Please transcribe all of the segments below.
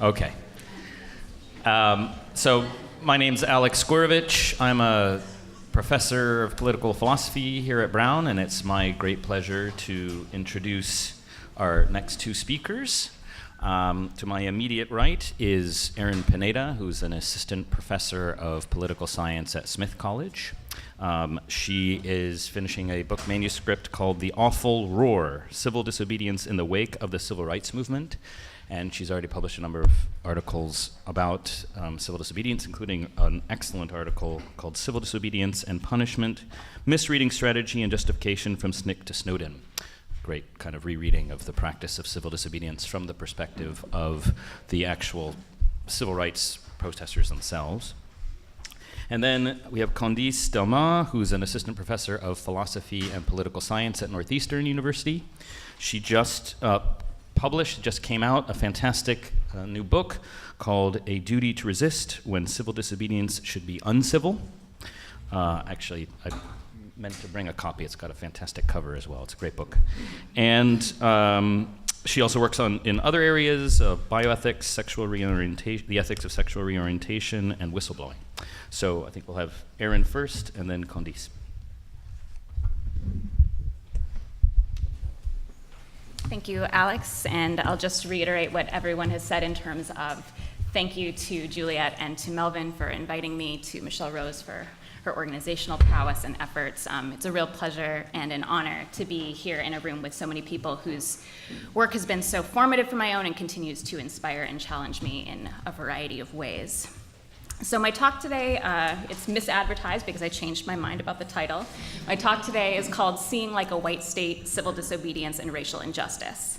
Okay. So my name's Alex Gourevitch. I'm a professor of political philosophy here at Brown, and it's my great pleasure to introduce our next two speakers. To my immediate right is Erin Pineda, who's an assistant professor of political science at Smith College. She is finishing a book manuscript called The Awful Roar: Civil Disobedience in the Wake of the Civil Rights Movement. And she's already published a number of articles about civil disobedience, including an excellent article called Civil Disobedience and Punishment, Misreading Strategy and Justification from Snick to Snowden. Great kind of rereading of the practice of civil disobedience from the perspective of the actual civil rights protesters themselves. And then we have Candice Delmas, who's an assistant professor of philosophy and political science at Northeastern University. She just came out, a fantastic new book called A Duty to Resist When Civil Disobedience Should Be Uncivil. Actually, I meant to bring a copy. It's got a fantastic cover as well. It's a great book. And she also works in other areas, bioethics, sexual reorientation, the ethics of sexual reorientation, and whistleblowing. So I think we'll have Erin first, and then Candice. Thank you, Alex, and I'll just reiterate what everyone has said in terms of thank you to Juliet and to Melvin for inviting me, to Michelle Rose for her organizational prowess and efforts. It's a real pleasure and an honor to be here in a room with so many people whose work has been so formative for my own and continues to inspire and challenge me in a variety of ways. So my talk today, it's misadvertised because I changed my mind about the title. My talk today is called Seeing Like a White State, Civil Disobedience and Racial Injustice.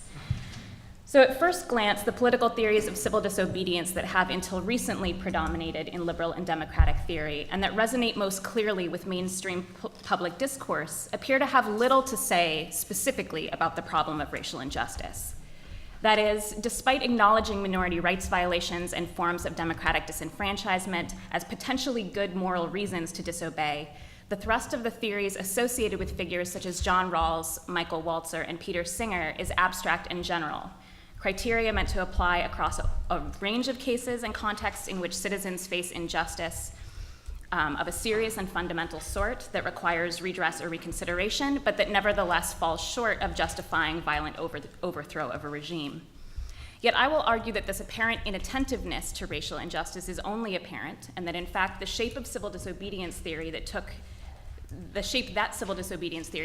So at first glance, the political theories of civil disobedience that have until recently predominated in liberal and democratic theory and that resonate most clearly with mainstream public discourse appear to have little to say specifically about the problem of racial injustice. That is, despite acknowledging minority rights violations and forms of democratic disenfranchisement as potentially good moral reasons to disobey, the thrust of the theories associated with figures such as John Rawls, Michael Walzer, and Peter Singer is abstract and general, criteria meant to apply across a range of cases and contexts in which citizens face injustice of a serious and fundamental sort that requires redress or reconsideration, but that nevertheless falls short of justifying violent overthrow of a regime. Yet I will argue that this apparent inattentiveness to racial injustice is only apparent, and that in fact the shape that civil disobedience theory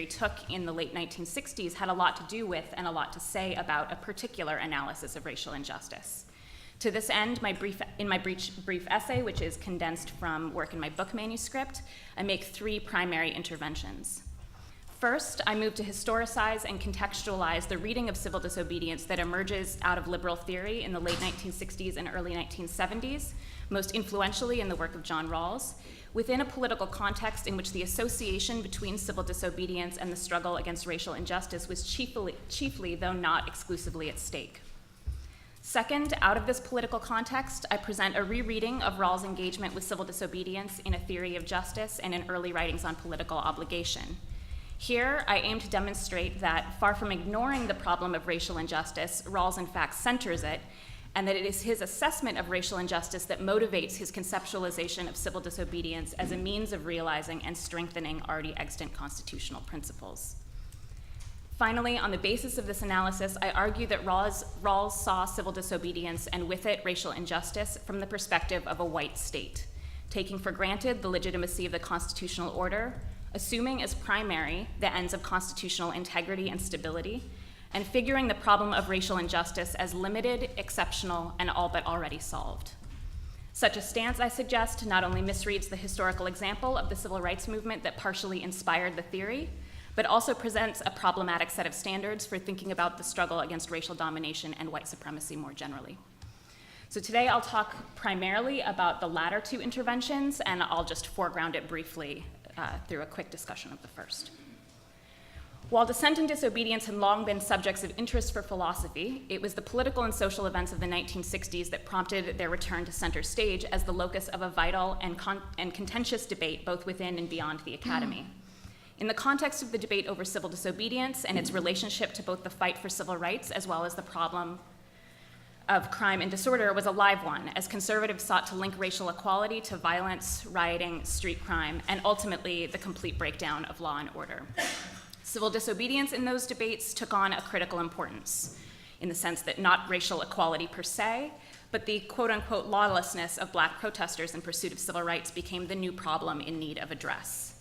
took in the late 1960s had a lot to do with and a lot to say about a particular analysis of racial injustice. To this end, in my brief essay, which is condensed from work in my book manuscript, I make three primary interventions. First, I move to historicize and contextualize the reading of civil disobedience that emerges out of liberal theory in the late 1960s and early 1970s, most influentially in the work of John Rawls, within a political context in which the association between civil disobedience and the struggle against racial injustice was chiefly, though not exclusively, at stake. Second, out of this political context, I present a rereading of Rawls' engagement with civil disobedience in A Theory of Justice and in early writings on political obligation. Here, I aim to demonstrate that, far from ignoring the problem of racial injustice, Rawls in fact centers it, and that it is his assessment of racial injustice that motivates his conceptualization of civil disobedience as a means of realizing and strengthening already extant constitutional principles. Finally, on the basis of this analysis, I argue that Rawls saw civil disobedience and with it racial injustice from the perspective of a white state, taking for granted the legitimacy of the constitutional order, assuming as primary the ends of constitutional integrity and stability, and figuring the problem of racial injustice as limited, exceptional, and all but already solved. Such a stance, I suggest, not only misreads the historical example of the civil rights movement that partially inspired the theory, but also presents a problematic set of standards for thinking about the struggle against racial domination and white supremacy more generally. So today I'll talk primarily about the latter two interventions, and I'll just foreground it briefly through a quick discussion of the first. While dissent and disobedience had long been subjects of interest for philosophy, it was the political and social events of the 1960s that prompted their return to center stage as the locus of a vital and contentious debate both within and beyond the academy. In the context of the debate over civil disobedience and its relationship to both the fight for civil rights as well as the problem of crime and disorder was a live one, as conservatives sought to link racial equality to violence, rioting, street crime, and ultimately the complete breakdown of law and order. Civil disobedience in those debates took on a critical importance, in the sense that not racial equality per se, but the quote-unquote lawlessness of Black protesters in pursuit of civil rights became the new problem in need of address.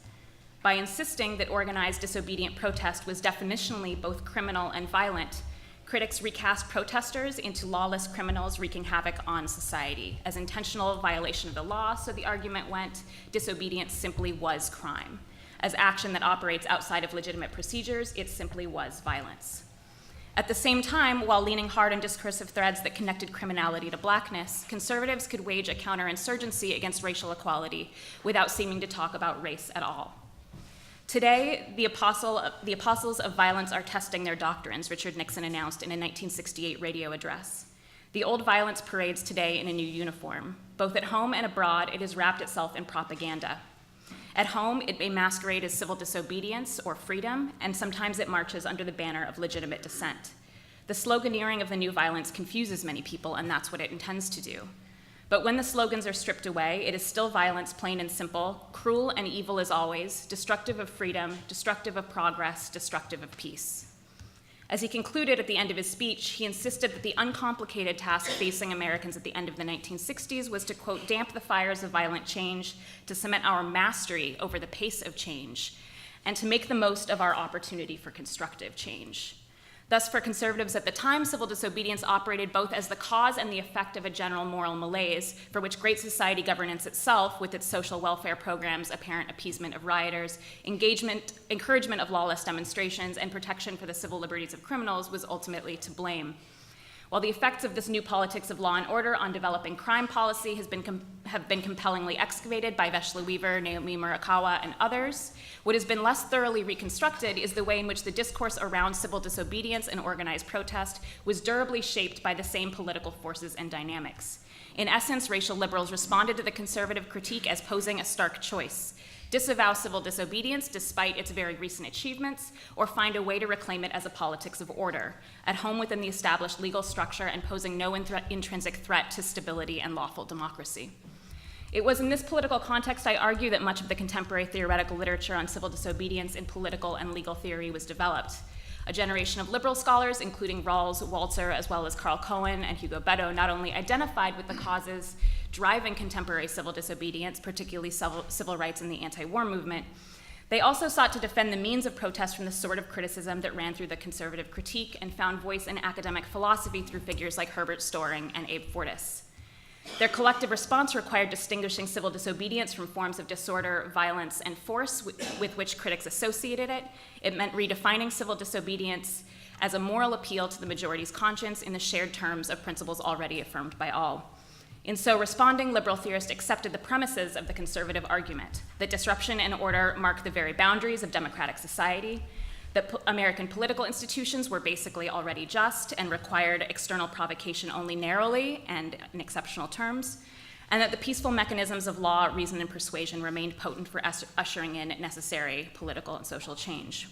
By insisting that organized disobedient protest was definitionally both criminal and violent, critics recast protesters into lawless criminals wreaking havoc on society as intentional violation of the law, so the argument went, disobedience simply was crime. As action that operates outside of legitimate procedures, it simply was violence. At the same time, while leaning hard on discursive threads that connected criminality to Blackness, conservatives could wage a counterinsurgency against racial equality without seeming to talk about race at all. Today, the apostles of violence are testing their doctrines, Richard Nixon announced in a 1968 radio address. The old violence parades today in a new uniform. Both at home and abroad, it has wrapped itself in propaganda. At home, it may masquerade as civil disobedience or freedom, and sometimes it marches under the banner of legitimate dissent. The sloganeering of the new violence confuses many people, and that's what it intends to do. But when the slogans are stripped away, it is still violence, plain and simple, cruel and evil as always, destructive of freedom, destructive of progress, destructive of peace. As he concluded at the end of his speech, he insisted that the uncomplicated task facing Americans at the end of the 1960s was to, quote, damp the fires of violent change, to cement our mastery over the pace of change, and to make the most of our opportunity for constructive change. Thus, for conservatives at the time, civil disobedience operated both as the cause and the effect of a general moral malaise, for which great society governance itself, with its social welfare programs, apparent appeasement of rioters, encouragement of lawless demonstrations, and protection for the civil liberties of criminals, was ultimately to blame. While the effects of this new politics of law and order on developing crime policy have been compellingly excavated by Veshla Weaver, Naomi Murakawa, and others, what has been less thoroughly reconstructed is the way in which the discourse around civil disobedience and organized protest was durably shaped by the same political forces and dynamics. In essence, racial liberals responded to the conservative critique as posing a stark choice: disavow civil disobedience despite its very recent achievements, or find a way to reclaim it as a politics of order, at home within the established legal structure and posing no intrinsic threat to stability and lawful democracy. It was in this political context, I argue, that much of the contemporary theoretical literature on civil disobedience in political and legal theory was developed. A generation of liberal scholars, including Rawls, Walzer, as well as Carl Cohen and Hugo Beto, not only identified with the causes driving contemporary civil disobedience, particularly civil rights and the anti-war movement, they also sought to defend the means of protest from the sort of criticism that ran through the conservative critique and found voice in academic philosophy through figures like Herbert Storing and Abe Fortas. Their collective response required distinguishing civil disobedience from forms of disorder, violence, and force with which critics associated it. It meant redefining civil disobedience as a moral appeal to the majority's conscience in the shared terms of principles already affirmed by all. In so responding, liberal theorists accepted the premises of the conservative argument, that disruption and order mark the very boundaries of democratic society, that American political institutions were basically already just and required external provocation only narrowly and in exceptional terms, and that the peaceful mechanisms of law, reason, and persuasion remained potent for ushering in necessary political and social change.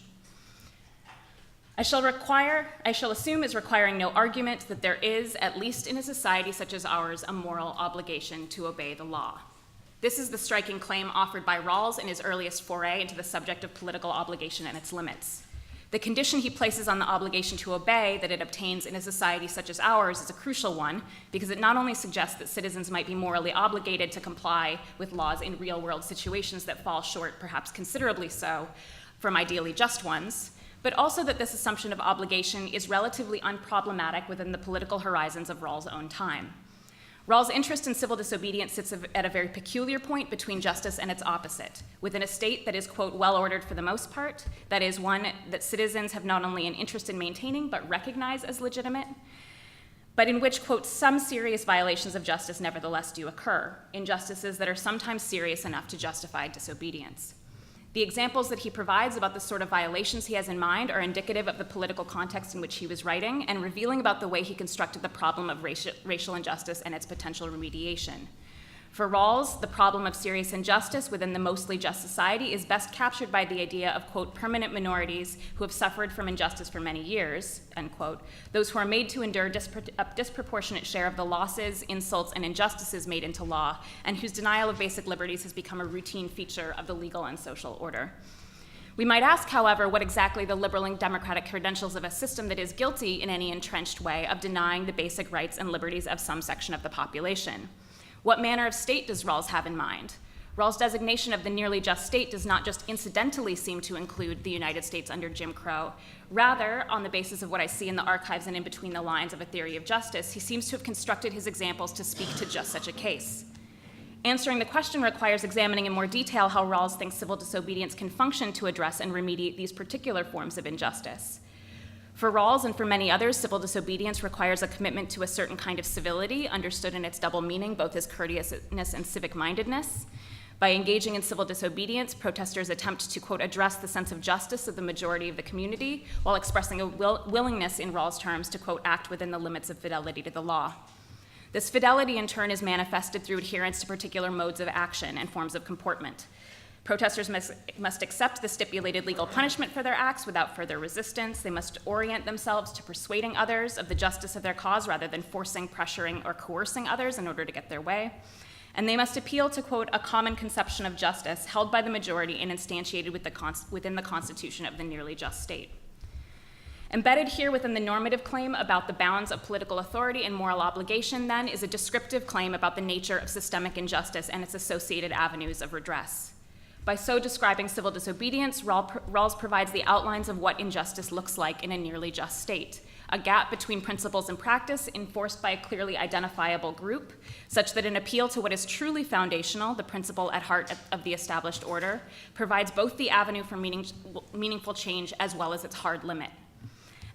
I shall assume as requiring no argument that there is, at least in a society such as ours, a moral obligation to obey the law. This is the striking claim offered by Rawls in his earliest foray into the subject of political obligation and its limits. The condition he places on the obligation to obey that it obtains in a society such as ours is a crucial one, because it not only suggests that citizens might be morally obligated to comply with laws in real-world situations that fall short, perhaps considerably so, from ideally just ones, but also that this assumption of obligation is relatively unproblematic within the political horizons of Rawls' own time. Rawls' interest in civil disobedience sits at a very peculiar point between justice and its opposite, within a state that is, quote, well-ordered for the most part, that is, one that citizens have not only an interest in maintaining, but recognize as legitimate, but in which, quote, some serious violations of justice nevertheless do occur, injustices that are sometimes serious enough to justify disobedience. The examples that he provides about the sort of violations he has in mind are indicative of the political context in which he was writing and revealing about the way he constructed the problem of racial injustice and its potential remediation. For Rawls, the problem of serious injustice within the mostly just society is best captured by the idea of, quote, permanent minorities who have suffered from injustice for many years, end quote, those who are made to endure a disproportionate share of the losses, insults, and injustices made into law, and whose denial of basic liberties has become a routine feature of the legal and social order. We might ask, however, what exactly the liberal and democratic credentials of a system that is guilty in any entrenched way of denying the basic rights and liberties of some section of the population. What manner of state does Rawls have in mind? Rawls' designation of the nearly just state does not just incidentally seem to include the United States under Jim Crow. Rather, on the basis of what I see in the archives and in between the lines of a theory of justice, he seems to have constructed his examples to speak to just such a case. Answering the question requires examining in more detail how Rawls thinks civil disobedience can function to address and remediate these particular forms of injustice. For Rawls and for many others, civil disobedience requires a commitment to a certain kind of civility, understood in its double meaning, both as courteousness and civic-mindedness. By engaging in civil disobedience, protesters attempt to, quote, address the sense of justice of the majority of the community while expressing a willingness, in Rawls' terms, to, quote, act within the limits of fidelity to the law. This fidelity, in turn, is manifested through adherence to particular modes of action and forms of comportment. Protesters must accept the stipulated legal punishment for their acts without further resistance. They must orient themselves to persuading others of the justice of their cause rather than forcing, pressuring, or coercing others in order to get their way. And they must appeal to, quote, a common conception of justice held by the majority and instantiated within the constitution of the nearly just state. Embedded here within the normative claim about the bounds of political authority and moral obligation, then, is a descriptive claim about the nature of systemic injustice and its associated avenues of redress. By so describing civil disobedience, Rawls provides the outlines of what injustice looks like in a nearly just state, a gap between principles and practice enforced by a clearly identifiable group, such that an appeal to what is truly foundational, the principle at heart of the established order, provides both the avenue for meaningful change as well as its hard limit.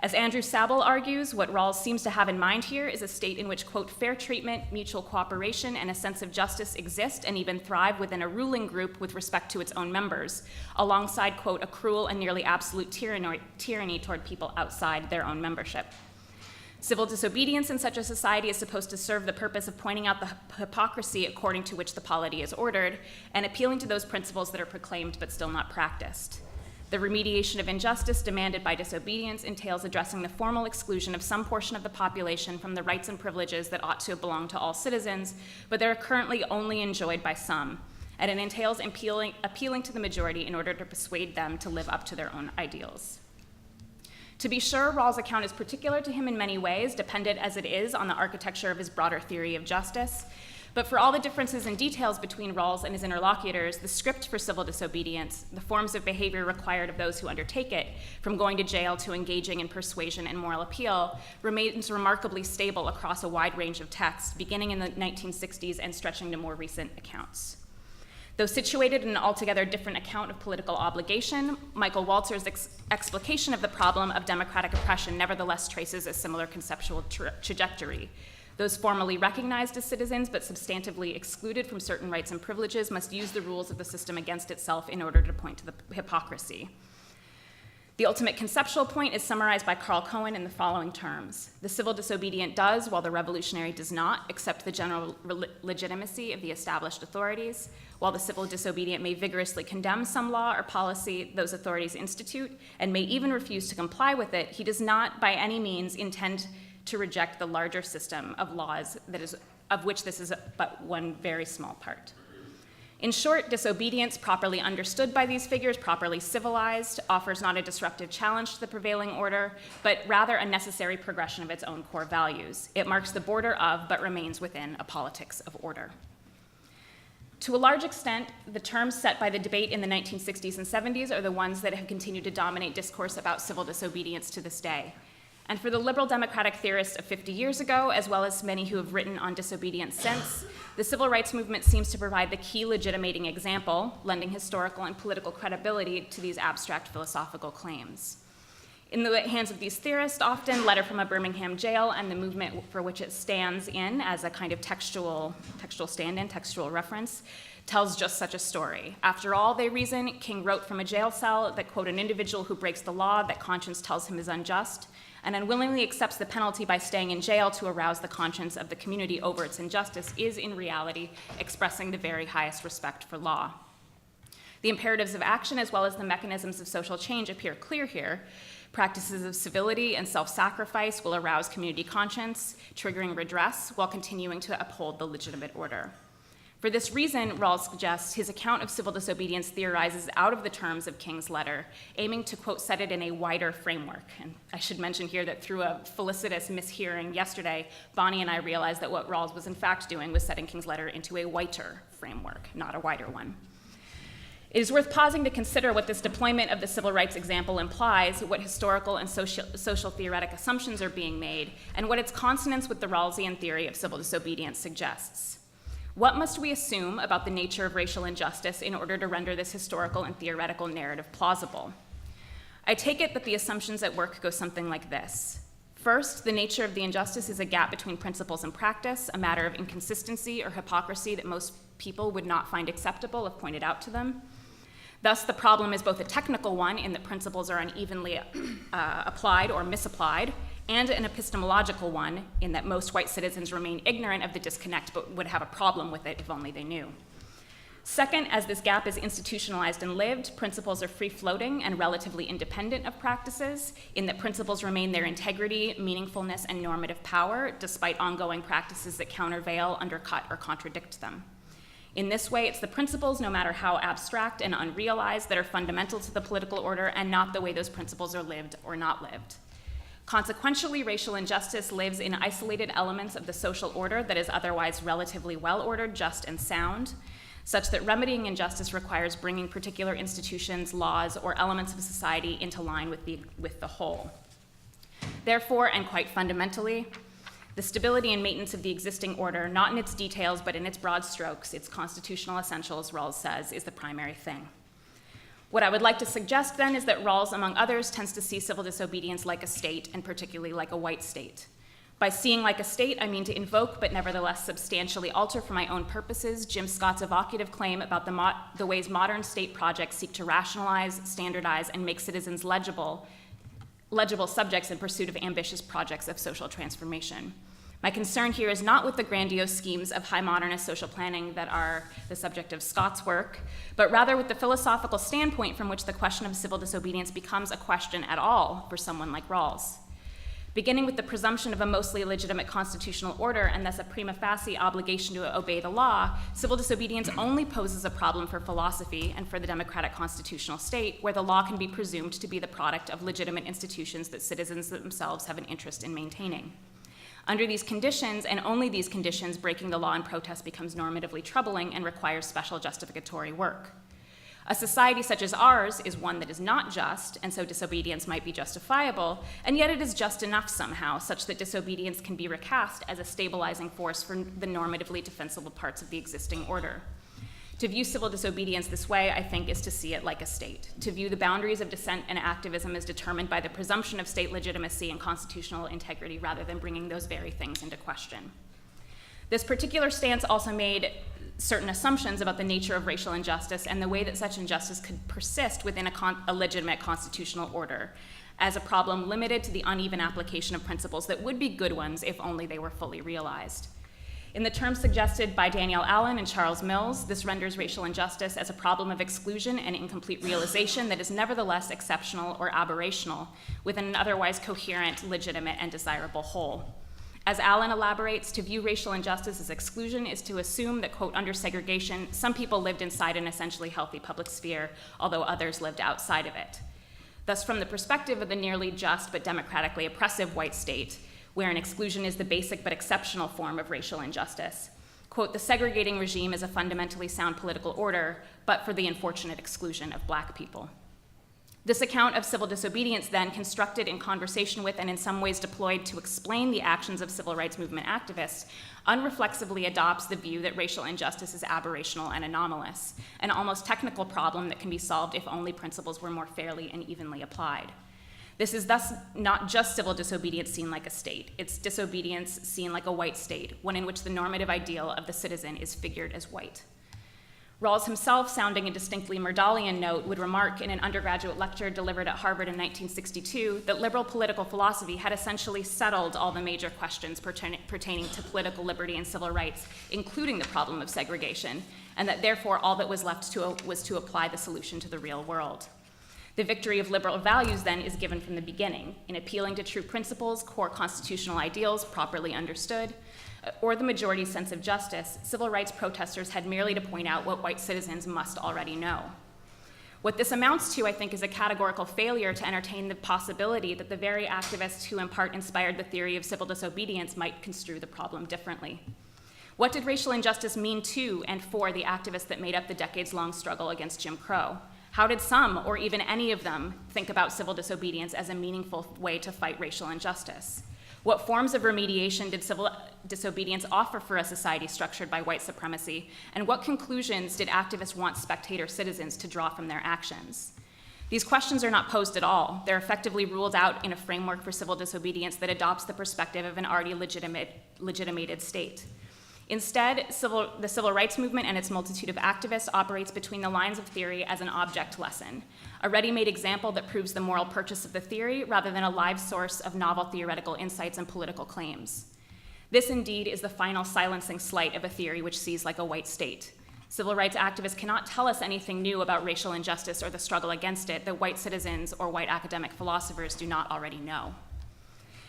As Andrew Sabel argues, what Rawls seems to have in mind here is a state in which, quote, fair treatment, mutual cooperation, and a sense of justice exist and even thrive within a ruling group with respect to its own members, alongside, quote, a cruel and nearly absolute tyranny toward people outside their own membership. Civil disobedience in such a society is supposed to serve the purpose of pointing out the hypocrisy according to which the polity is ordered and appealing to those principles that are proclaimed but still not practiced. The remediation of injustice demanded by disobedience entails addressing the formal exclusion of some portion of the population from the rights and privileges that ought to belong to all citizens, but that are currently only enjoyed by some. And it entails appealing to the majority in order to persuade them to live up to their own ideals. To be sure, Rawls' account is particular to him in many ways, dependent as it is on the architecture of his broader theory of justice. But for all the differences and details between Rawls and his interlocutors, the script for civil disobedience, the forms of behavior required of those who undertake it, from going to jail to engaging in persuasion and moral appeal, remains remarkably stable across a wide range of texts, beginning in the 1960s and stretching to more recent accounts. Though situated in an altogether different account of political obligation, Michael Walzer's explication of the problem of democratic oppression nevertheless traces a similar conceptual trajectory. Those formally recognized as citizens but substantively excluded from certain rights and privileges must use the rules of the system against itself in order to point to the hypocrisy. The ultimate conceptual point is summarized by Carl Cohen in the following terms. The civil disobedient does, while the revolutionary does not, accept the general legitimacy of the established authorities. While the civil disobedient may vigorously condemn some law or policy those authorities institute and may even refuse to comply with it, he does not by any means intend to reject the larger system of laws of which this is but one very small part. In short, disobedience, properly understood by these figures, properly civilized, offers not a disruptive challenge to the prevailing order, but rather a necessary progression of its own core values. It marks the border of, but remains within, a politics of order. To a large extent, the terms set by the debate in the 1960s and 70s are the ones that have continued to dominate discourse about civil disobedience to this day. And for the liberal democratic theorists of 50 years ago, as well as many who have written on disobedience since, the civil rights movement seems to provide the key legitimating example, lending historical and political credibility to these abstract philosophical claims. In the hands of these theorists, often Letter from a Birmingham Jail and the movement for which it stands in as a kind of textual stand-in, textual reference, tells just such a story. After all, they reason, King wrote from a jail cell that, quote, an individual who breaks the law that conscience tells him is unjust, and unwillingly accepts the penalty by staying in jail to arouse the conscience of the community over its injustice is in reality expressing the very highest respect for law. The imperatives of action as well as the mechanisms of social change appear clear here. Practices of civility and self-sacrifice will arouse community conscience, triggering redress while continuing to uphold the legitimate order. For this reason, Rawls suggests his account of civil disobedience theorizes out of the terms of King's letter, aiming to, quote, set it in a wider framework. And I should mention here that through a felicitous mishearing yesterday, Bonnie and I realized that what Rawls was in fact doing was setting King's letter into a whiter framework, not a wider one. It is worth pausing to consider what this deployment of the civil rights example implies, what historical and social theoretic assumptions are being made, and what its consonance with the Rawlsian theory of civil disobedience suggests. What must we assume about the nature of racial injustice in order to render this historical and theoretical narrative plausible? I take it that the assumptions at work go something like this. First, the nature of the injustice is a gap between principles and practice, a matter of inconsistency or hypocrisy that most people would not find acceptable if pointed out to them. Thus, the problem is both a technical one in that principles are unevenly applied or misapplied, and an epistemological one in that most white citizens remain ignorant of the disconnect but would have a problem with it if only they knew. Second, as this gap is institutionalized and lived, principles are free-floating and relatively independent of practices, in that principles remain their integrity, meaningfulness, and normative power, despite ongoing practices that countervail, undercut, or contradict them. In this way, it's the principles, no matter how abstract and unrealized, that are fundamental to the political order and not the way those principles are lived or not lived. Consequentially, racial injustice lives in isolated elements of the social order that is otherwise relatively well-ordered, just, and sound, such that remedying injustice requires bringing particular institutions, laws, or elements of society into line with the whole. Therefore, and quite fundamentally, the stability and maintenance of the existing order, not in its details, but in its broad strokes, its constitutional essentials, Rawls says, is the primary thing. What I would like to suggest then is that Rawls, among others, tends to see civil disobedience like a state, and particularly like a white state. By seeing like a state, I mean to invoke, but nevertheless substantially alter for my own purposes, Jim Scott's evocative claim about the ways modern state projects seek to rationalize, standardize, and make citizens legible subjects in pursuit of ambitious projects of social transformation. My concern here is not with the grandiose schemes of high modernist social planning that are the subject of Scott's work, but rather with the philosophical standpoint from which the question of civil disobedience becomes a question at all for someone like Rawls. Beginning with the presumption of a mostly legitimate constitutional order and thus a prima facie obligation to obey the law, civil disobedience only poses a problem for philosophy and for the democratic constitutional state, where the law can be presumed to be the product of legitimate institutions that citizens themselves have an interest in maintaining. Under these conditions, and only these conditions, breaking the law in protest becomes normatively troubling and requires special justificatory work. A society such as ours is one that is not just, and so disobedience might be justifiable, and yet it is just enough somehow, such that disobedience can be recast as a stabilizing force for the normatively defensible parts of the existing order. To view civil disobedience this way, I think, is to see it like a state. To view the boundaries of dissent and activism as determined by the presumption of state legitimacy and constitutional integrity rather than bringing those very things into question. This particular stance also made certain assumptions about the nature of racial injustice and the way that such injustice could persist within a legitimate constitutional order as a problem limited to the uneven application of principles that would be good ones if only they were fully realized. In the terms suggested by Danielle Allen and Charles Mills, this renders racial injustice as a problem of exclusion and incomplete realization that is nevertheless exceptional or aberrational within an otherwise coherent, legitimate, and desirable whole. As Allen elaborates, to view racial injustice as exclusion is to assume that, quote, under segregation, some people lived inside an essentially healthy public sphere, although others lived outside of it. Thus, from the perspective of the nearly just but democratically oppressive white state, where an exclusion is the basic but exceptional form of racial injustice, quote, the segregating regime is a fundamentally sound political order, but for the unfortunate exclusion of Black people. This account of civil disobedience, then, constructed in conversation with and in some ways deployed to explain the actions of civil rights movement activists, unreflexively adopts the view that racial injustice is aberrational and anomalous, an almost technical problem that can be solved if only principles were more fairly and evenly applied. This is thus not just civil disobedience seen like a state, it's disobedience seen like a white state, one in which the normative ideal of the citizen is figured as white. Rawls himself, sounding a distinctly Murdalian note, would remark in an undergraduate lecture delivered at Harvard in 1962 that liberal political philosophy had essentially settled all the major questions pertaining to political liberty and civil rights, including the problem of segregation, and that therefore all that was left was to apply the solution to the real world. The victory of liberal values, then, is given from the beginning, in appealing to true principles, core constitutional ideals properly understood, or the majority's sense of justice. Civil rights protesters had merely to point out what white citizens must already know. What this amounts to, I think, is a categorical failure to entertain the possibility that the very activists who in part inspired the theory of civil disobedience might construe the problem differently. What did racial injustice mean to and for the activists that made up the decades-long struggle against Jim Crow? How did some, or even any of them, think about civil disobedience as a meaningful way to fight racial injustice? What forms of remediation did civil disobedience offer for a society structured by white supremacy? And what conclusions did activists want spectator citizens to draw from their actions? These questions are not posed at all. They're effectively ruled out in a framework for civil disobedience that adopts the perspective of an already legitimated state. Instead, the civil rights movement and its multitude of activists operates between the lines of theory as an object lesson, a ready-made example that proves the moral purchase of the theory rather than a live source of novel theoretical insights and political claims. This indeed is the final silencing slight of a theory which sees like a white state. Civil rights activists cannot tell us anything new about racial injustice or the struggle against it that white citizens or white academic philosophers do not already know.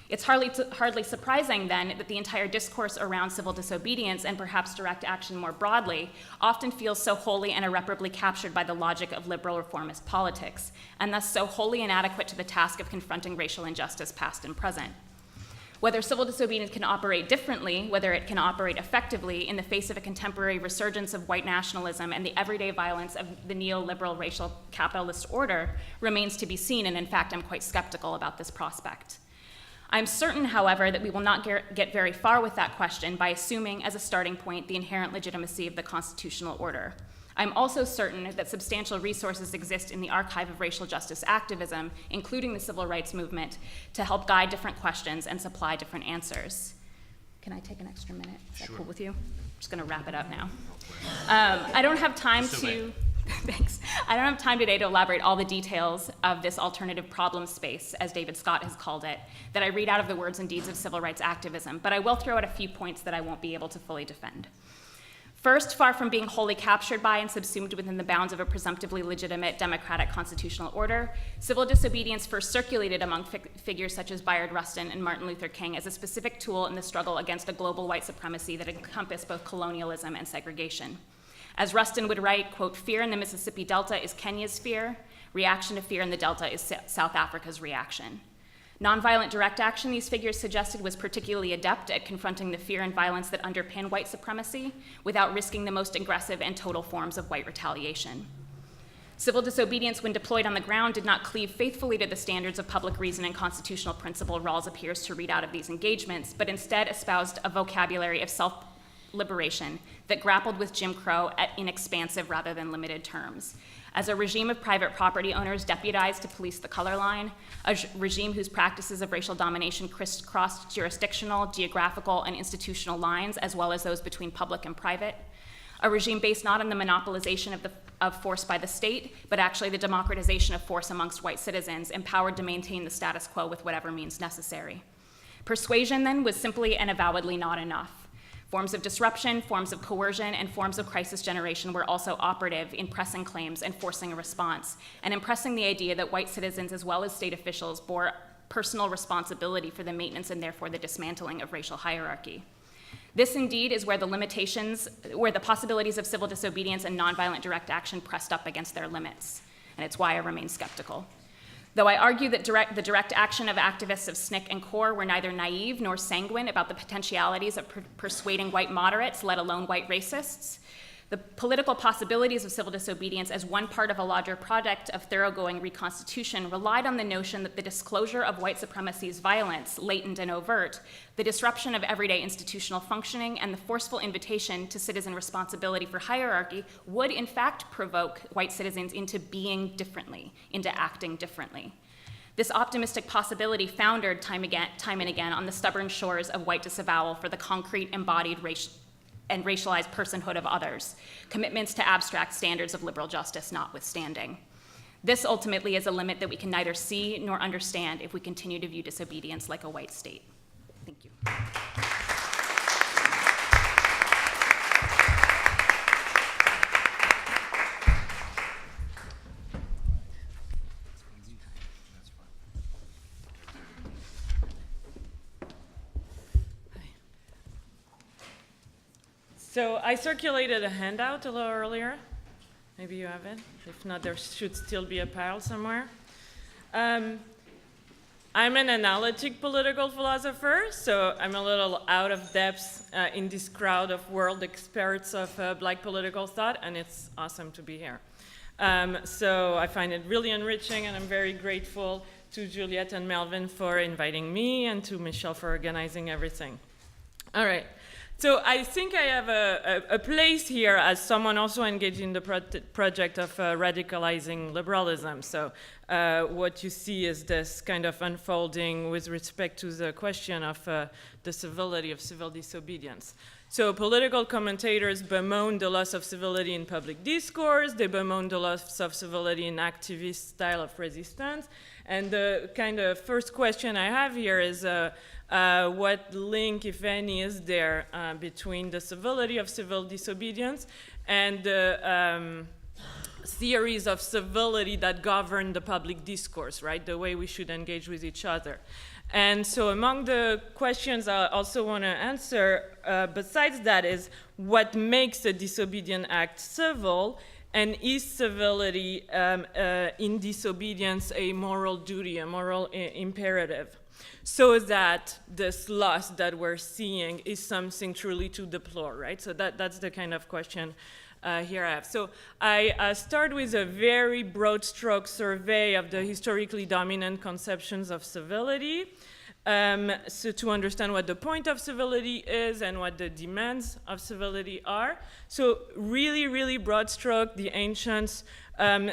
It's hardly surprising, then, that the entire discourse around civil disobedience, and perhaps direct action more broadly, often feels so wholly and irreparably captured by the logic of liberal reformist politics, and thus so wholly inadequate to the task of confronting racial injustice past and present. Whether civil disobedience can operate differently, whether it can operate effectively in the face of a contemporary resurgence of white nationalism and the everyday violence of the neoliberal racial capitalist order, remains to be seen, and in fact, I'm quite skeptical about this prospect. I'm certain, however, that we will not get very far with that question by assuming as a starting point the inherent legitimacy of the constitutional order. I'm also certain that substantial resources exist in the archive of racial justice activism, including the civil rights movement, to help guide different questions and supply different answers. Can I take an extra minute? Is that cool with you? I'm just going to wrap it up now. I don't have time to... Thanks. I don't have time today to elaborate all the details of this alternative problem space, as David Scott has called it, that I read out of the words and deeds of civil rights activism, but I will throw out a few points that I won't be able to fully defend. First, far from being wholly captured by and subsumed within the bounds of a presumptively legitimate democratic constitutional order, civil disobedience first circulated among figures such as Bayard Rustin and Martin Luther King as a specific tool in the struggle against a global white supremacy that encompassed both colonialism and segregation. As Rustin would write, quote, "Fear in the Mississippi Delta is Kenya's fear. Reaction to fear in the Delta is South Africa's reaction." Nonviolent direct action, these figures suggested, was particularly adept at confronting the fear and violence that underpin white supremacy without risking the most aggressive and total forms of white retaliation. Civil disobedience, when deployed on the ground, did not cleave faithfully to the standards of public reason and constitutional principle Rawls appears to read out of these engagements, but instead espoused a vocabulary of self-liberation that grappled with Jim Crow in expansive rather than limited terms. As a regime of private property owners deputized to police the color line, a regime whose practices of racial domination crisscrossed jurisdictional, geographical, and institutional lines, as well as those between public and private, a regime based not on the monopolization of force by the state, but actually the democratization of force amongst white citizens, empowered to maintain the status quo with whatever means necessary. Persuasion, then, was simply and avowedly not enough. Forms of disruption, forms of coercion, and forms of crisis generation were also operative in pressing claims and forcing a response, and impressing the idea that white citizens as well as state officials bore personal responsibility for the maintenance and therefore the dismantling of racial hierarchy. This indeed is where the possibilities of civil disobedience and nonviolent direct action pressed up against their limits, and it's why I remain skeptical. Though I argue that the direct action of activists of SNCC and CORE were neither naive nor sanguine about the potentialities of persuading white moderates, let alone white racists, the political possibilities of civil disobedience as one part of a larger project of thoroughgoing reconstitution relied on the notion that the disclosure of white supremacy's violence, latent and overt, the disruption of everyday institutional functioning, and the forceful invitation to citizen responsibility for hierarchy would in fact provoke white citizens into being differently, into acting differently. This optimistic possibility foundered time and again on the stubborn shores of white disavowal for the concrete embodied and racialized personhood of others, commitments to abstract standards of liberal justice notwithstanding. This ultimately is a limit that we can neither see nor understand if we continue to view disobedience like a white state. Thank you. So I circulated a handout a little earlier. Maybe you have it. If not, there should still be a pile somewhere. I'm an analytic political philosopher, so I'm a little out of depth in this crowd of world experts of Black political thought, and it's awesome to be here. So I find it really enriching, and I'm very grateful to Juliette and Melvin for inviting me, and to Michelle for organizing everything. All right. So I think I have a place here as someone also engaged in the project of radicalizing liberalism. So what you see is this kind of unfolding with respect to the question of the civility of civil disobedience. So political commentators bemoan the loss of civility in public discourse, they bemoan the loss of civility in activist style of resistance, and the kind of first question I have here is what link, if any, is there between the civility of civil disobedience and the theories of civility that govern the public discourse, right? The way we should engage with each other. And so among the questions I also want to answer, besides that, is what makes a disobedient act civil, and is civility in disobedience a moral duty, a moral imperative, so that this loss that we're seeing is something truly to deplore, right? So that's the kind of question here I have. So I start with a very broad stroke survey of the historically dominant conceptions of civility, so to understand what the point of civility is and what the demands of civility are. So really, really broad stroke, the ancients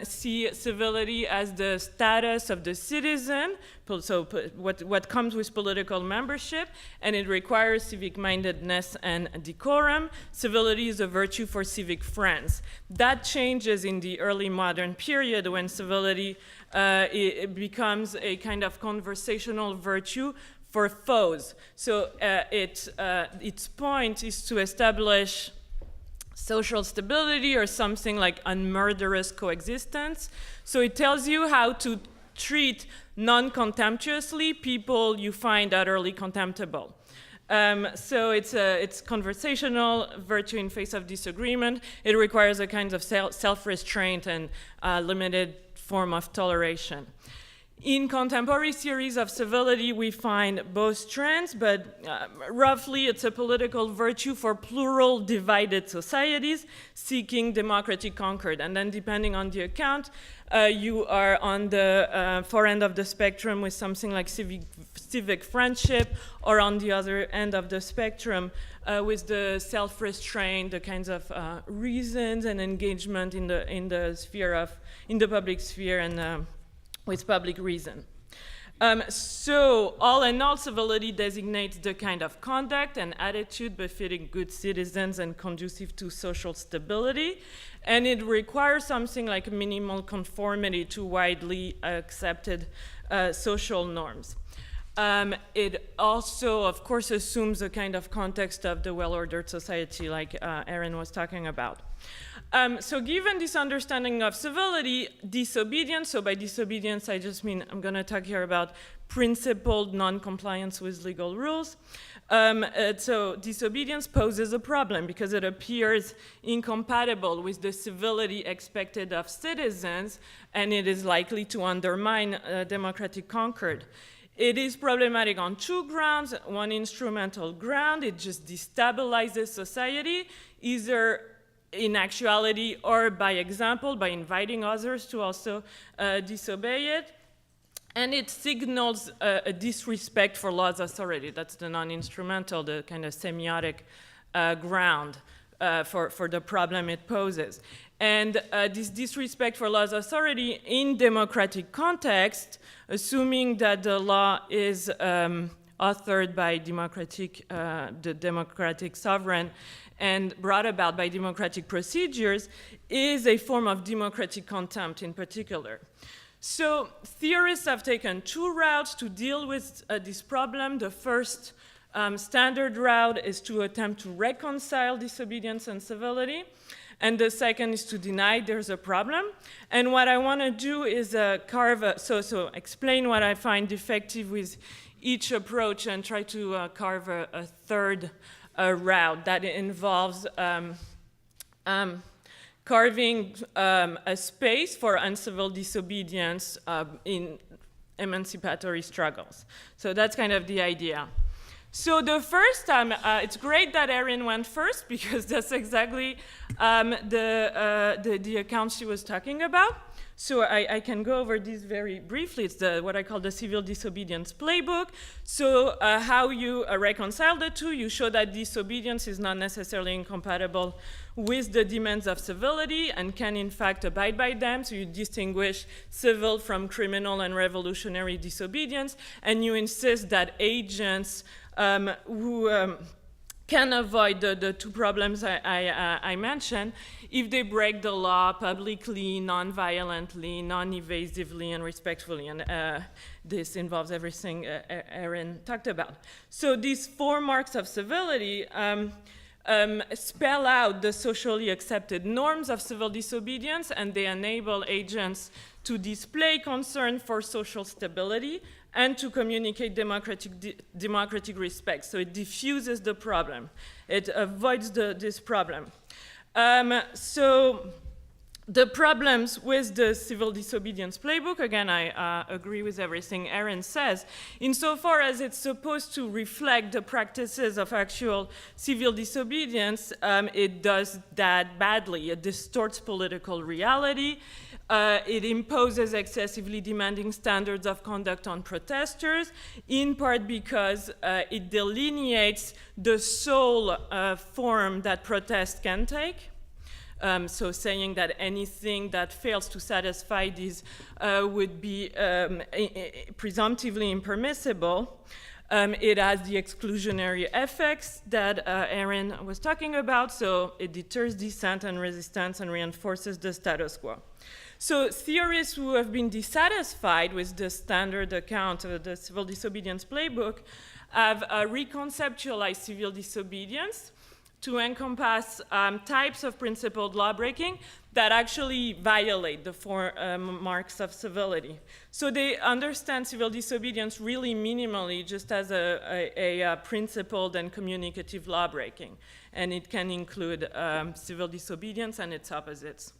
see civility as the status of the citizen, so what comes with political membership, and it requires civic-mindedness and decorum. Civility is a virtue for civic friends. That changes in the early modern period when civility it becomes a kind of conversational virtue for foes. So its point is to establish social stability or something like unmurderous coexistence. So it tells you how to treat non-contemptuously people you find utterly contemptible. So it's conversational virtue in face of disagreement. It requires a kind of self-restraint and limited form of toleration. In contemporary theories of civility, we find both trends, but roughly it's a political virtue for plural divided societies seeking democratic concord. And then depending on the account, you are on the far end of the spectrum with something like civic friendship, or on the other end of the spectrum with the self-restraint, the kinds of reasons and engagement in the public sphere and with public reason. So all in all, civility designates the kind of conduct and attitude befitting good citizens and conducive to social stability. And it requires something like minimal conformity to widely accepted social norms. It also, of course, assumes a kind of context of the well-ordered society like Erin was talking about. So given this understanding of civility, disobedience, so by disobedience I just mean, I'm going to talk here about principled non-compliance with legal rules. So disobedience poses a problem because it appears incompatible with the civility expected of citizens, and it is likely to undermine democratic concord. It is problematic on two grounds. One instrumental ground, it just destabilizes society, either in actuality or by example, by inviting others to also disobey it. And it signals a disrespect for law's authority. That's the non-instrumental, the kind of semiotic ground for the problem it poses. And this disrespect for law's authority in democratic context, assuming that the law is authored by the democratic sovereign and brought about by democratic procedures, is a form of democratic contempt in particular. So theorists have taken two routes to deal with this problem. The first standard route is to attempt to reconcile disobedience and civility. And the second is to deny there's a problem. And what I want to do is explain what I find defective with each approach and try to carve a third route that involves carving a space for uncivil disobedience in emancipatory struggles. So that's kind of the idea. So the first time, it's great that Erin went first because that's exactly the account she was talking about. So I can go over this very briefly. It's what I call the civil disobedience playbook. So how you reconcile the two, you show that disobedience is not necessarily incompatible with the demands of civility and can in fact abide by them. So you distinguish civil from criminal and revolutionary disobedience, and you insist that agents who can avoid the two problems I mentioned if they break the law publicly, non-violently, non-evasively, and respectfully. And this involves everything Erin talked about. So these four marks of civility spell out the socially accepted norms of civil disobedience, and they enable agents to display concern for social stability and to communicate democratic respect. So it diffuses the problem. It avoids this problem. So the problems with the civil disobedience playbook, again, I agree with everything Erin says, insofar as it's supposed to reflect the practices of actual civil disobedience, it does that badly. It distorts political reality. It imposes excessively demanding standards of conduct on protesters, in part because it delineates the sole form that protest can take. So saying that anything that fails to satisfy these would be presumptively impermissible. It has the exclusionary effects that Erin was talking about, so it deters dissent and resistance and reinforces the status quo. So theorists who have been dissatisfied with the standard account of the civil disobedience playbook have reconceptualized civil disobedience to encompass types of principled lawbreaking that actually violate the four marks of civility. So they understand civil disobedience really minimally just as a principled and communicative lawbreaking. And it can include civil disobedience and its opposites.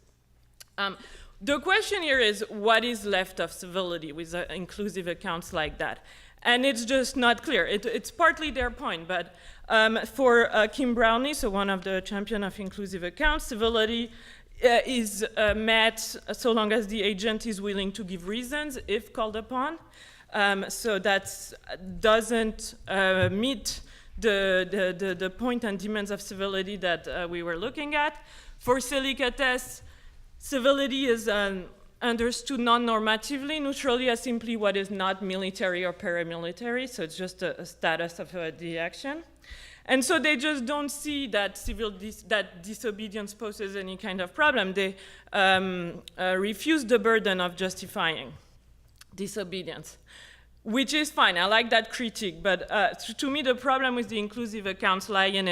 The question here is, what is left of civility with inclusive accounts like that? And it's just not clear. It's partly their point, but for Kim Brownlee, so one of the champions of inclusive accounts, civility is met so long as the agent is willing to give reasons if called upon. So that doesn't meet the point and demands of civility that we were looking at. For Silicates, civility is understood non-normatively, neutrally as simply what is not military or paramilitary, so it's just a status of the action. And so they just don't see that that disobedience poses any kind of problem. They refuse the burden of justifying disobedience, which is fine. I like that critique, but to me the problem with the inclusive accounts lie in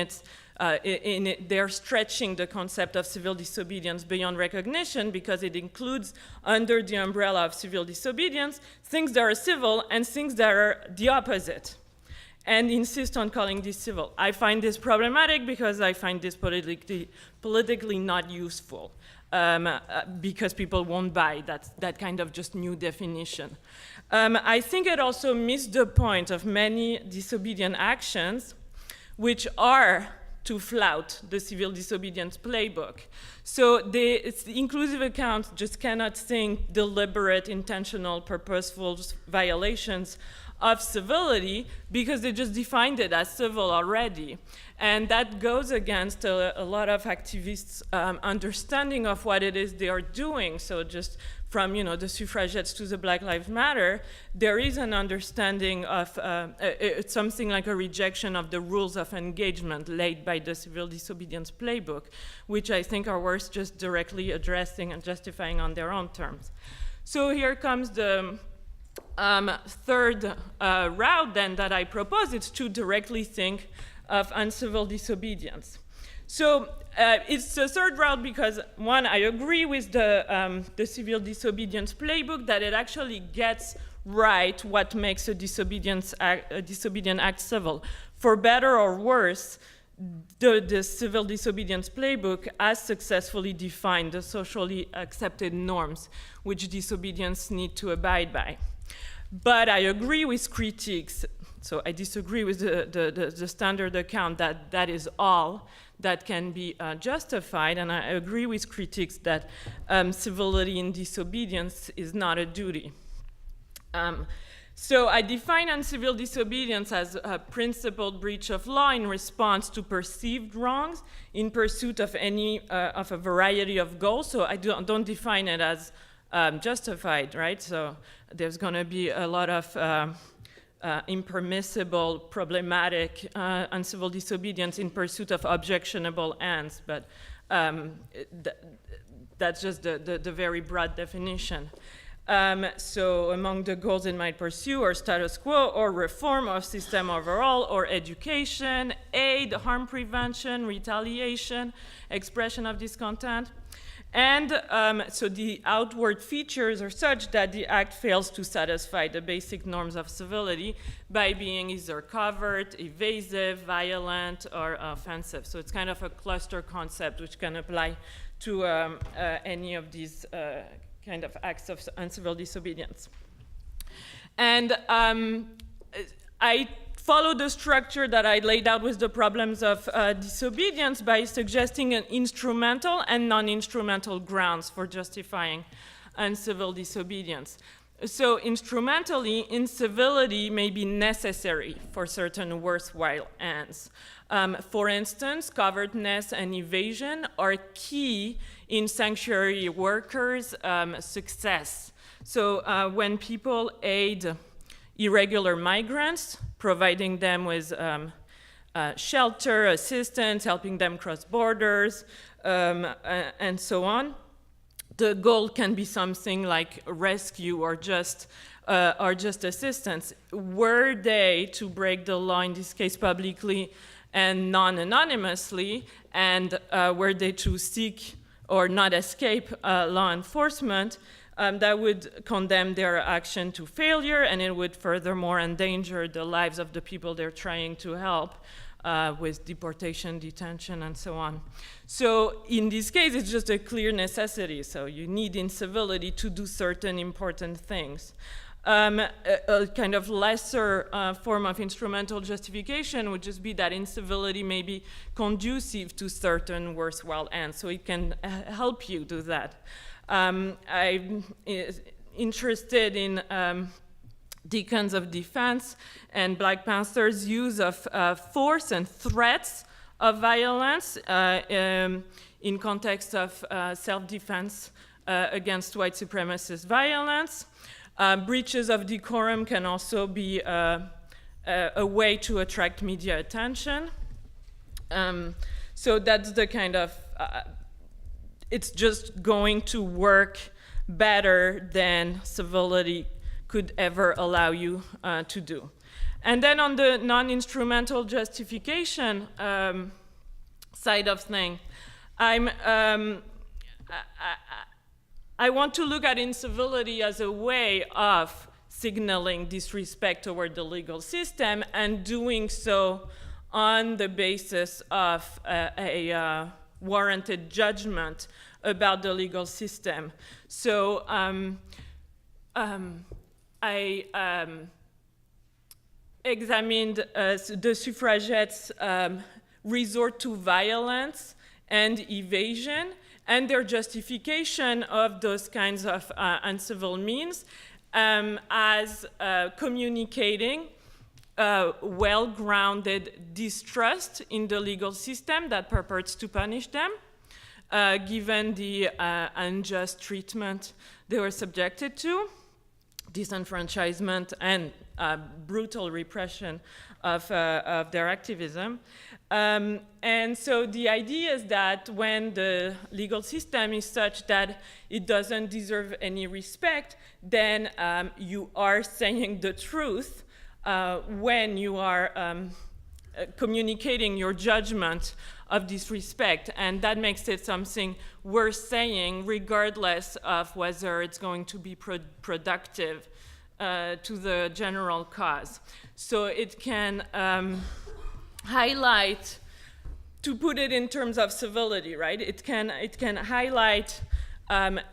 they're stretching the concept of civil disobedience beyond recognition because it includes under the umbrella of civil disobedience things that are civil and things that are the opposite, and insist on calling this civil. I find this problematic because I find this politically not useful because people won't buy that kind of just new definition. I think it also missed the point of many disobedient actions which are to flout the civil disobedience playbook. So the inclusive account just cannot think deliberate, intentional, purposeful violations of civility because they just defined it as civil already. And that goes against a lot of activists' understanding of what it is they are doing. So just from the suffragettes to the Black Lives Matter, there is an understanding of it's something like a rejection of the rules of engagement laid by the civil disobedience playbook, which I think are worth just directly addressing and justifying on their own terms. So here comes the third route then that I propose. It's to directly think of uncivil disobedience. So it's the third route because, one, I agree with the civil disobedience playbook that it actually gets right what makes a disobedient act civil. For better or worse, the civil disobedience playbook has successfully defined the socially accepted norms which disobedience need to abide by. But I agree with critiques, so I disagree with the standard account that that is all that can be justified, and I agree with critics that civility in disobedience is not a duty. So I define uncivil disobedience as a principled breach of law in response to perceived wrongs in pursuit of of a variety of goals. So I don't define it as justified, right? So there's going to be a lot of impermissible, problematic, uncivil disobedience in pursuit of objectionable ends, but that's just the very broad definition. So among the goals it might pursue are status quo or reform of system overall, or education, aid, harm prevention, retaliation, expression of discontent. And so the outward features are such that the act fails to satisfy the basic norms of civility by being either covert, evasive, violent, or offensive. So it's kind of a cluster concept which can apply to any of these kind of acts of uncivil disobedience. And I follow the structure that I laid out with the problems of disobedience by suggesting an instrumental and non-instrumental grounds for justifying uncivil disobedience. So instrumentally, incivility may be necessary for certain worthwhile ends. For instance, covetousness and evasion are key in sanctuary workers' success. So when people aid irregular migrants, providing them with shelter, assistance, helping them cross borders, and so on, the goal can be something like rescue or just assistance. Were they to break the law, in this case publicly and non-anonymously, and were they to seek or not escape law enforcement, that would condemn their action to failure, and it would furthermore endanger the lives of the people they're trying to help with deportation, detention, and so on. So in this case, it's just a clear necessity. So you need incivility to do certain important things. A kind of lesser form of instrumental justification would just be that incivility may be conducive to certain worthwhile ends, so it can help you do that. I'm interested in Deacons of Defense and Black Panther's use of force and threats of violence in context of self-defense against white supremacist violence. Breaches of decorum can also be a way to attract media attention. So that's the kind of, it's just going to work better than civility could ever allow you to do. And then on the non-instrumental justification side of things, I want to look at incivility as a way of signaling disrespect toward the legal system, and doing so on the basis of a warranted judgment about the legal system. So I examined the suffragettes' resort to violence and evasion, and their justification of those kinds of uncivil means as communicating well-grounded distrust in the legal system that purports to punish them, given the unjust treatment they were subjected to, disenfranchisement and brutal repression of their activism. And so the idea is that when the legal system is such that it doesn't deserve any respect, then you are saying the truth when you are communicating your judgment of disrespect, and that makes it something worth saying regardless of whether it's going to be productive to the general cause. So it can highlight, to put it in terms of civility, right? It can highlight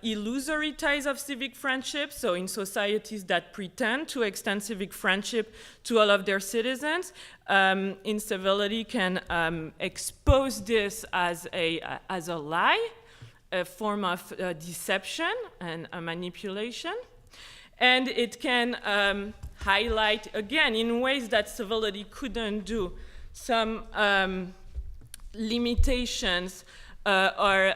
illusory ties of civic friendship, so in societies that pretend to extend civic friendship to all of their citizens, incivility can expose this as a lie, a form of deception and a manipulation. And it can highlight, again, in ways that civility couldn't do, some limitations or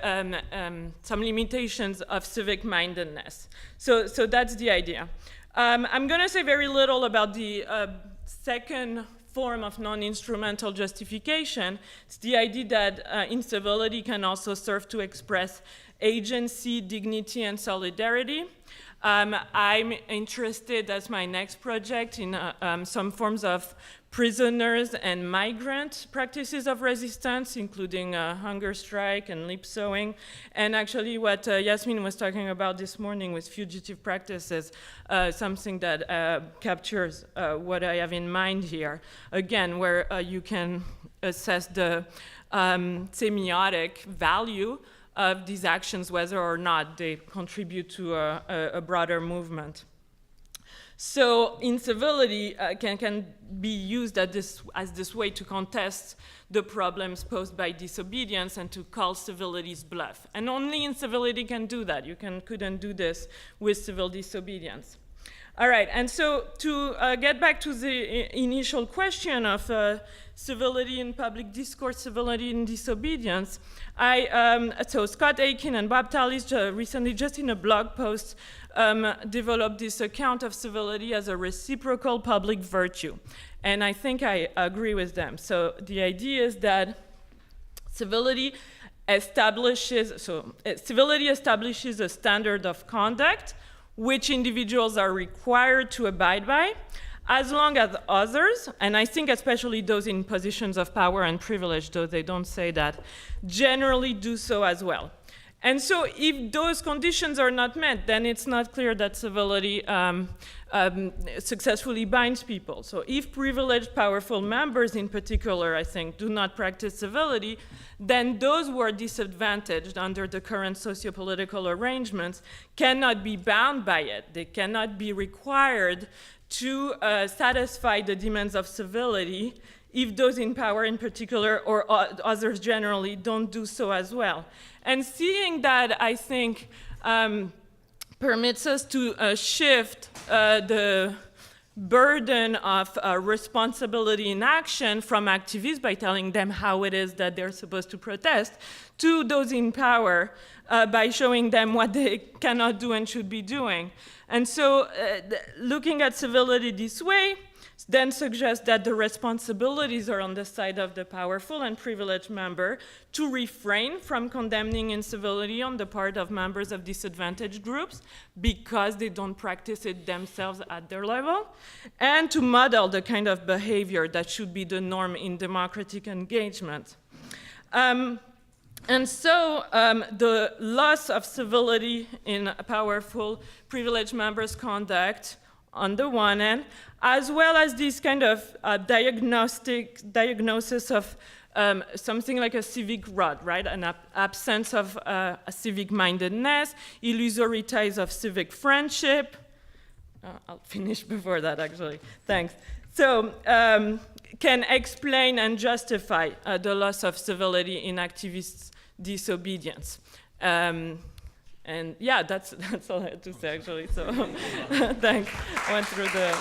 some limitations of civic mindedness. So that's the idea. I'm going to say very little about the second form of non-instrumental justification. It's the idea that incivility can also serve to express agency, dignity, and solidarity. I'm interested, as my next project, in some forms of prisoners and migrant practices of resistance, including hunger strike and lip sewing. And actually what Yasmin was talking about this morning with fugitive practices, something that captures what I have in mind here. Again, where you can assess the semiotic value of these actions, whether or not they contribute to a broader movement. So incivility can be used as this way to contest the problems posed by disobedience and to call civility's bluff. And only incivility can do that. You couldn't do this with civil disobedience. All right, and so to get back to the initial question of civility in public discourse, civility in disobedience, so Scott Aiken and Bob Tallis recently, just in a blog post, developed this account of civility as a reciprocal public virtue. And I think I agree with them. So the idea is that civility establishes a standard of conduct which individuals are required to abide by, as long as others, and I think especially those in positions of power and privilege, though they don't say that, generally do so as well. And so if those conditions are not met, then it's not clear that civility successfully binds people. So if privileged, powerful members in particular, I think, do not practice civility, then those who are disadvantaged under the current socio-political arrangements cannot be bound by it. They cannot be required to satisfy the demands of civility if those in power in particular, or others generally, don't do so as well. And seeing that, I think, permits us to shift the burden of responsibility in action from activists by telling them how it is that they're supposed to protest to those in power by showing them what they cannot do and should be doing. And so looking at civility this way then suggests that the responsibilities are on the side of the powerful and privileged member to refrain from condemning incivility on the part of members of disadvantaged groups because they don't practice it themselves at their level, and to model the kind of behavior that should be the norm in democratic engagement. And so the loss of civility in a powerful, privileged members' conduct on the one hand, as well as this kind of diagnosis of something like a civic rot, right? An absence of a civic mindedness, illusory ties of civic friendship. I'll finish before that, actually. Thanks. So, can explain and justify the loss of civility in activists' disobedience. And yeah, that's all I had to say, actually. So thanks. I went through the...